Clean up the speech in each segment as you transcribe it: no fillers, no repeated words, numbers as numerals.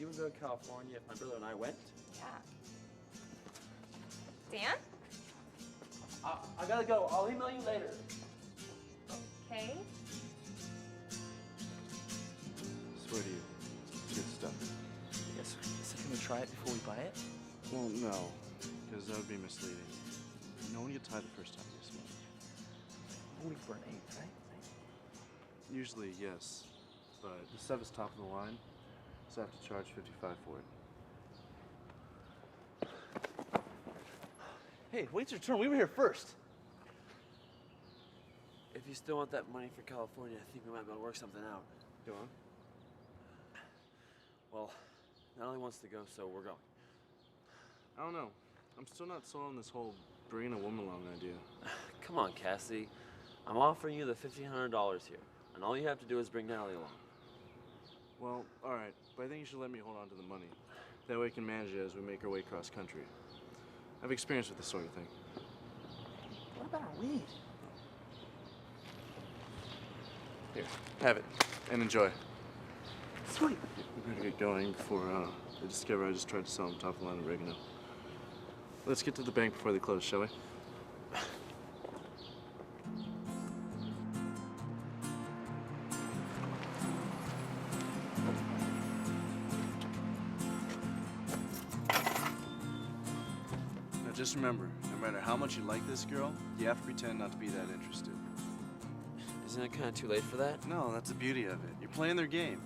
you would go to California if my brother and I went? Yeah. Dan? I gotta go. I'll email you later. Okay. Swear to you, it's good stuff. Yes, can we try it before we buy it? Well, no, because that would be misleading. No one gets high the first time they smoke. Only for an 8, right? Usually, yes, but the stuff is top of the line, so I have to charge $55 for it. Hey, wait your turn. We were here first. If you still want that money for California, I think we might be able to work something out. Go on. Well, Natalie wants to go, so we're going. I don't know. I'm still not sold on this whole bringing a woman along idea. Come on, Cassie. I'm offering you the $1,500 here, and all you have to do is bring Natalie along. Well, all right, but I think you should let me hold on to the money. That way we can manage it as we make our way cross country. I have experience with this sort of thing. What about our weed? Here, have it, and enjoy. Sweet. We better get going before they discover I just tried to sell them top of the line oregano. Let's get to the bank before they close, shall we? Now just remember, no matter how much you like this girl, you have to pretend not to be that interested. Isn't it kind of too late for that? No, that's the beauty of it. You're playing their game.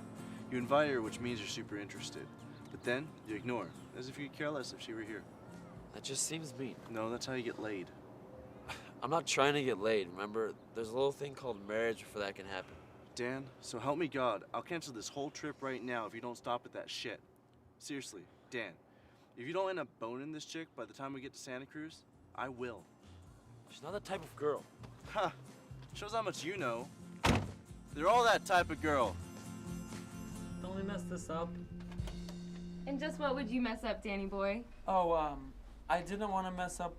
You invite her, which means you're super interested. But then, you ignore, as if you could care less if she were here. That just seems mean. No, that's how you get laid. I'm not trying to get laid, remember? There's a little thing called marriage before that can happen. Dan, so help me God, I'll cancel this whole trip right now if you don't stop with that shit. Seriously, Dan, if you don't end up boning this chick by the time we get to Santa Cruz, I will. She's not that type of girl. Ha! Shows how much you know. They're all that type of girl. Don't we mess this up? And just what would you mess up, Danny boy? Oh, I didn't want to mess up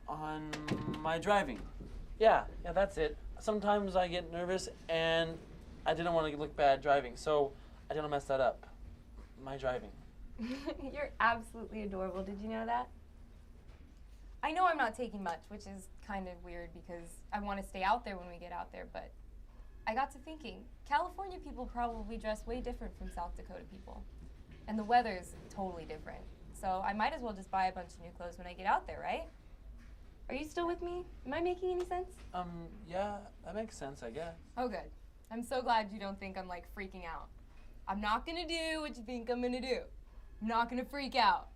on my driving. Yeah, that's it. Sometimes I get nervous and I didn't want to look bad driving, so I didn't mess that up. My driving. You're absolutely adorable. Did you know that? I know I'm not taking much, which is kind of weird because I want to stay out there when we get out there, but I got to thinking, California people probably dress way different from South Dakota people. And the weather's totally different. So I might as well just buy a bunch of new clothes when I get out there, right? Are you still with me? Am I making any sense? Yeah, that makes sense, I guess. Oh, good. I'm so glad you don't think I'm, like, freaking out. I'm not gonna do what you think I'm gonna do. I'm not gonna freak out.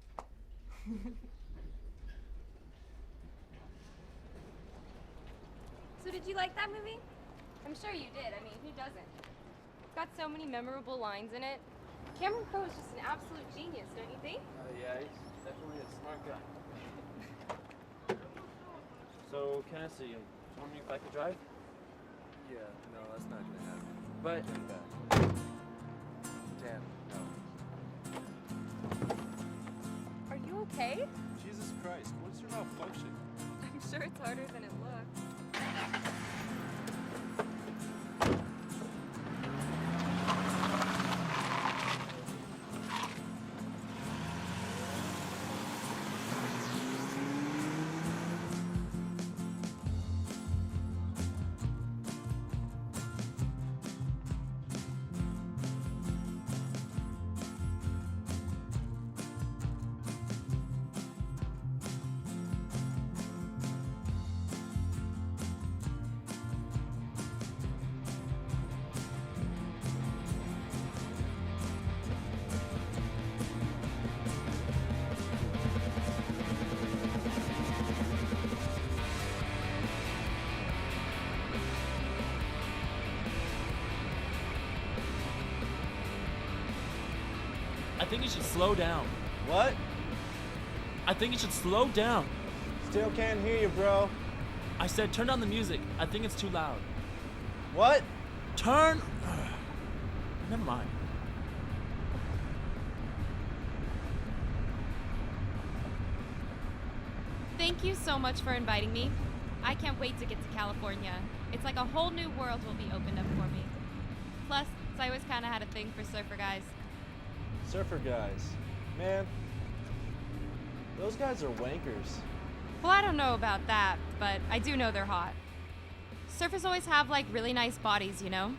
So did you like that movie? I'm sure you did. I mean, who doesn't? It's got so many memorable lines in it. Cameron Crowe is just an absolute genius, don't you think? Yeah, he's definitely a smart guy. So, Cassie, I'm wondering if I could drive? Yeah, no, that's not gonna happen. But Turn back. Dan, no. Are you okay? Jesus Christ, what's your malfunction? I'm sure it's harder than it looks. I think you should slow down. What? I think you should slow down. Still can't hear you, bro. I said turn down the music. I think it's too loud. What? Turn... Never mind. Thank you so much for inviting me. I can't wait to get to California. It's like a whole new world will be opened up for me. Plus, I always kind of had a thing for surfer guys. Surfer guys. Man, those guys are wankers. Well, I don't know about that, but I do know they're hot. Surfers always have, like, really nice bodies, you know?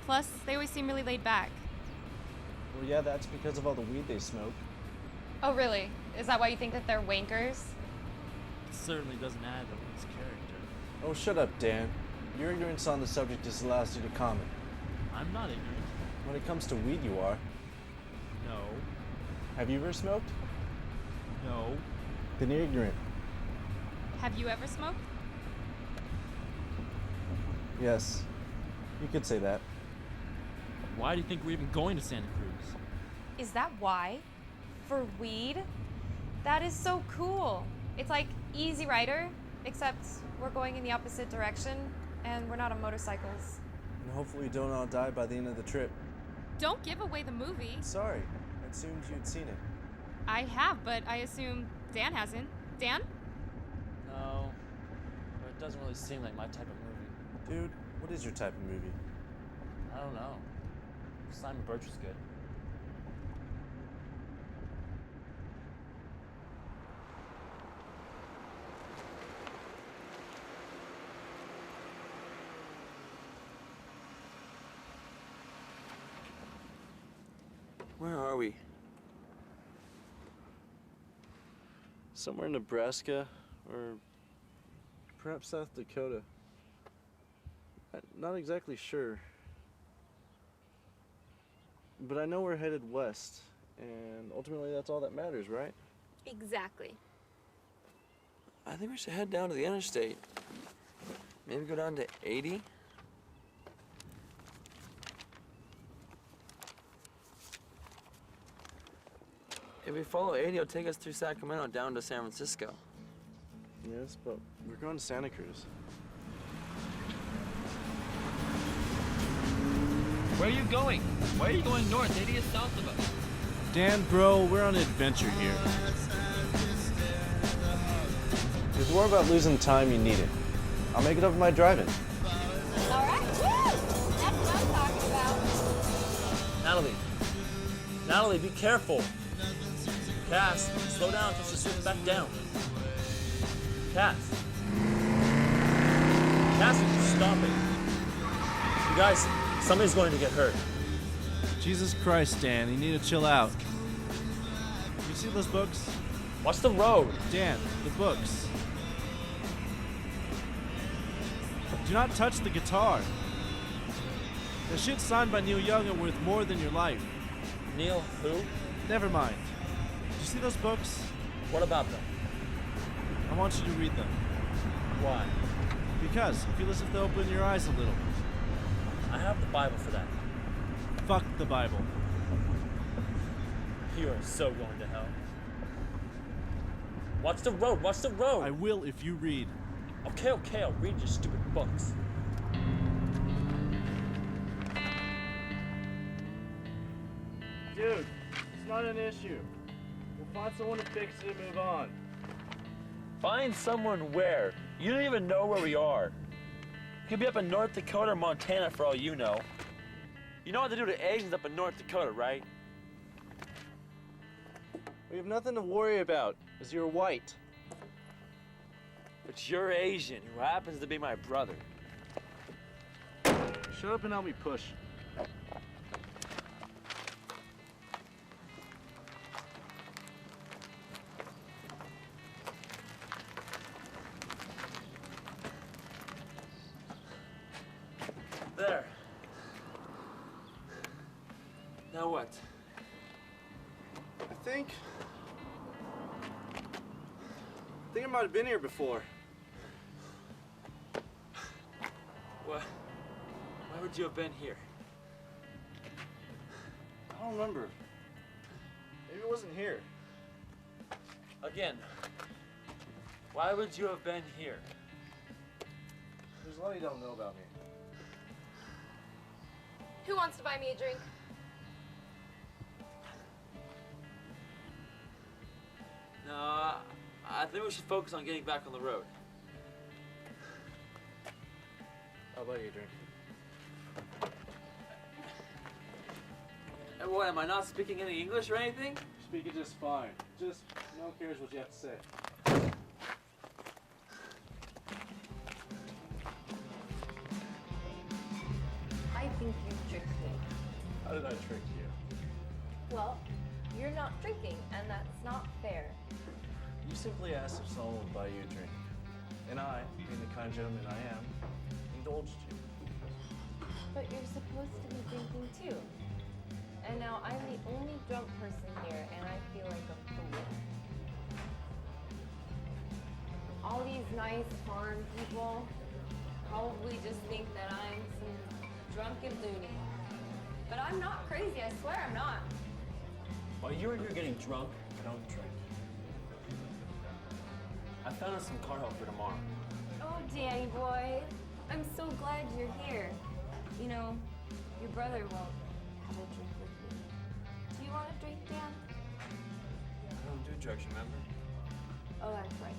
Plus, they always seem really laid back. Well, yeah, that's because of all the weed they smoke. Oh, really? Is that why you think that they're wankers? It certainly doesn't add to one's character. Oh, shut up, Dan. Your ignorance on the subject disallows you to comment. I'm not ignorant. When it comes to weed, you are. No. Have you ever smoked? No. Then you're ignorant. Have you ever smoked? Yes. You could say that. Why do you think we're even going to Santa Cruz? Is that why? For weed? That is so cool. It's like Easy Rider, except we're going in the opposite direction and we're not on motorcycles. And hopefully we don't all die by the end of the trip. Don't give away the movie. Sorry. I assumed you'd seen it. I have, but I assume Dan hasn't. Dan? No, but it doesn't really seem like my type of movie. Dude, what is your type of movie? I don't know. Simon Birch was good. Where are we? Somewhere in Nebraska, or perhaps South Dakota. I'm not exactly sure. But I know we're headed west, and ultimately that's all that matters, right? Exactly. I think we should head down to the interstate. Maybe go down to 80? If we follow 80, it'll take us through Sacramento down to San Francisco. Yes, but we're going to Santa Cruz. Where are you going? Why are you going north? 80 is south of us. Dan, bro, we're on an adventure here. If you worry about losing time, you need it. I'll make it up with my driving. All right. Woo! That's what I'm talking about. Natalie, be careful. Cass, slow down until she slips back down. Cass, stop it. You guys, somebody's going to get hurt. Jesus Christ, Dan, you need to chill out. You see those books? Watch the road. Dan, the books. Do not touch the guitar. The shit's signed by Neil Young and worth more than your life. Neil, who? Never mind. Do you see those books? What about them? I want you to read them. Why? Because if you listen to open your eyes a little. I have the Bible for that. Fuck the Bible. You are so going to hell. Watch the road, watch the road. I will if you read. Okay, I'll read your stupid books. Dude, it's not an issue. We'll find someone to fix it and move on. Find someone where? You don't even know where we are. We could be up in North Dakota or Montana for all you know. You know what to do to Asians up in North Dakota, right? We have nothing to worry about, as you're white. But you're Asian, who happens to be my brother. Shut up and help me push. There. Now what? I think I might have been here before. What? Why would you have been here? I don't remember. Maybe it wasn't here. Again, why would you have been here? There's a lot you don't know about me. Who wants to buy me a drink? No, I think we should focus on getting back on the road. I'll buy you a drink. And what, am I not speaking any English or anything? Speaking just fine. Just no one cares what you have to say. I think you tricked me. How did I trick you? Well, you're not drinking, and that's not fair. You simply asked if someone would buy you a drink. And I, being the kind gentleman I am, indulged you. But you're supposed to be drinking too. And now I'm the only drunk person here, and I feel like a fool. All these nice farm people probably just think that I'm some drunken loony. But I'm not crazy, I swear I'm not. While you're here getting drunk, I don't drink. I found us some car help for tomorrow. Oh, Danny boy, I'm so glad you're here. You know, your brother won't have a drink with me. Do you want a drink, Dan? I don't do drugs, remember? Oh, that's right.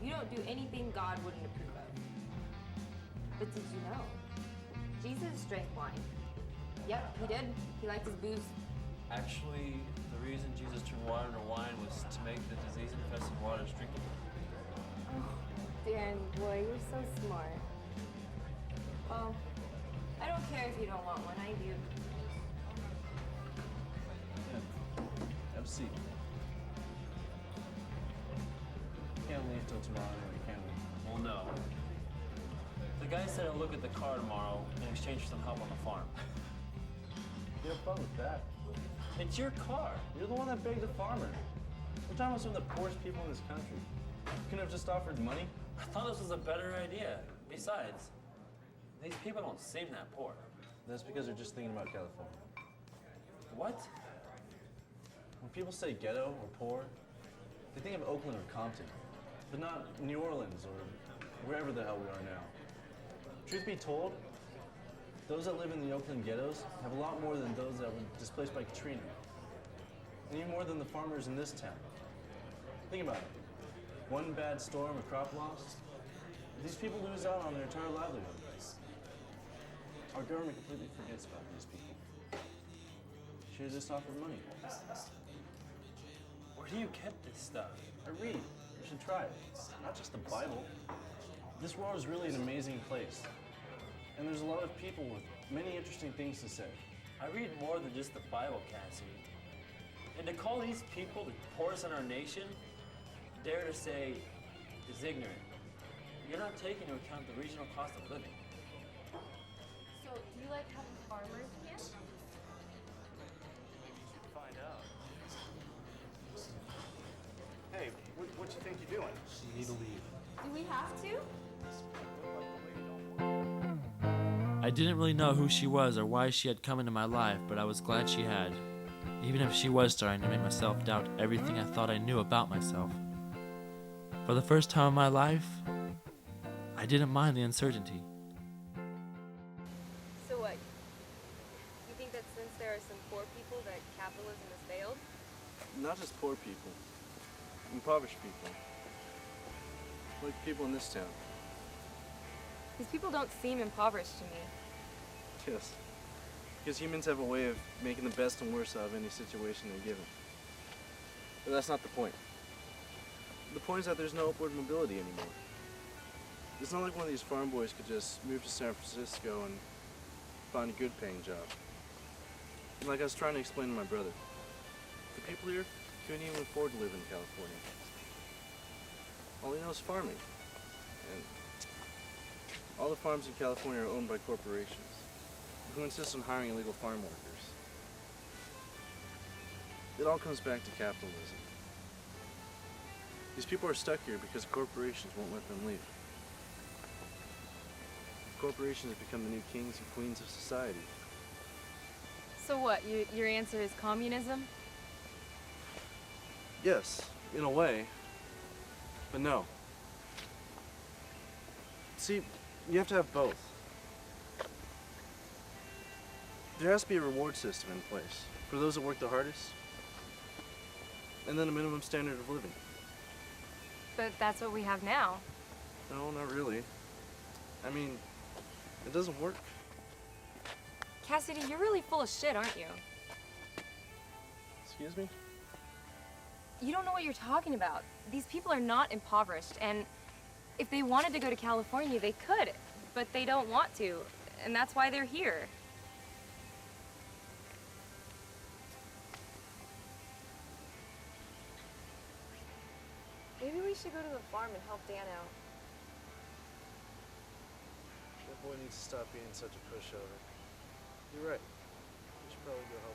You don't do anything God wouldn't approve of. But did you know? Jesus drank wine. Yep, he did. He liked his booze. Actually, the reason Jesus turned water into wine was to make the disease-infested waters drinkable. Oh, Danny boy, you're so smart. Well, I don't care if you don't want one, I do. Yeah. Have a seat. Can't leave till tomorrow anyway, can we? Well, no. The guy said he'll look at the car tomorrow in exchange for some help on the farm. You have fun with that. It's your car. You're the one that begged the farmer. We're talking about some of the poorest people in this country. You couldn't have just offered money? I thought this was a better idea. Besides, these people don't seem that poor. That's because they're just thinking about California. What? When people say ghetto or poor, they think of Oakland or Compton, but not New Orleans or wherever the hell we are now. Truth be told, those that live in the Oakland ghettos have a lot more than those that were displaced by Katrina. And even more than the farmers in this town. Think about it. One bad storm or crop loss, these people lose out on their entire livelihood. Our government completely forgets about these people. Should have just offered money. Where do you get this stuff? I read. You should try it. Not just the Bible. This world is really an amazing place. And there's a lot of people with many interesting things to say. I read more than just the Bible, Cassidy. And to call these people the poorest in our nation, dare to say, is ignorant. You're not taking into account the regional cost of living. So, do you like having farmers here? Find out. Hey, what you think you're doing? You need to leave. Do we have to? I didn't really know who she was or why she had come into my life, but I was glad she had. Even if she was starting to make myself doubt everything I thought I knew about myself. For the first time in my life, I didn't mind the uncertainty. So what? You think that since there are some poor people that capitalism has failed? Not just poor people. Impoverished people. Like people in this town. These people don't seem impoverished to me. Yes. Because humans have a way of making the best and worst out of any situation they're given. But that's not the point. The point is that there's no upward mobility anymore. It's not like one of these farm boys could just move to San Francisco and find a good paying job. Like I was trying to explain to my brother. The people here couldn't even afford to live in California. All they know is farming. And all the farms in California are owned by corporations who insist on hiring illegal farm workers. It all comes back to capitalism. These people are stuck here because corporations won't let them leave. Corporations have become the new kings and queens of society. So what? Your answer is communism? Yes, in a way, but no. See, you have to have both. There has to be a reward system in place for those that work the hardest, and then a minimum standard of living. But that's what we have now. No, not really. I mean, it doesn't work. Cassidy, you're really full of shit, aren't you? Excuse me? You don't know what you're talking about. These people are not impoverished, and if they wanted to go to California, they could, but they don't want to, and that's why they're here. Maybe we should go to the farm and help Dan out. That boy needs to stop being such a pushover. You're right. We should probably go help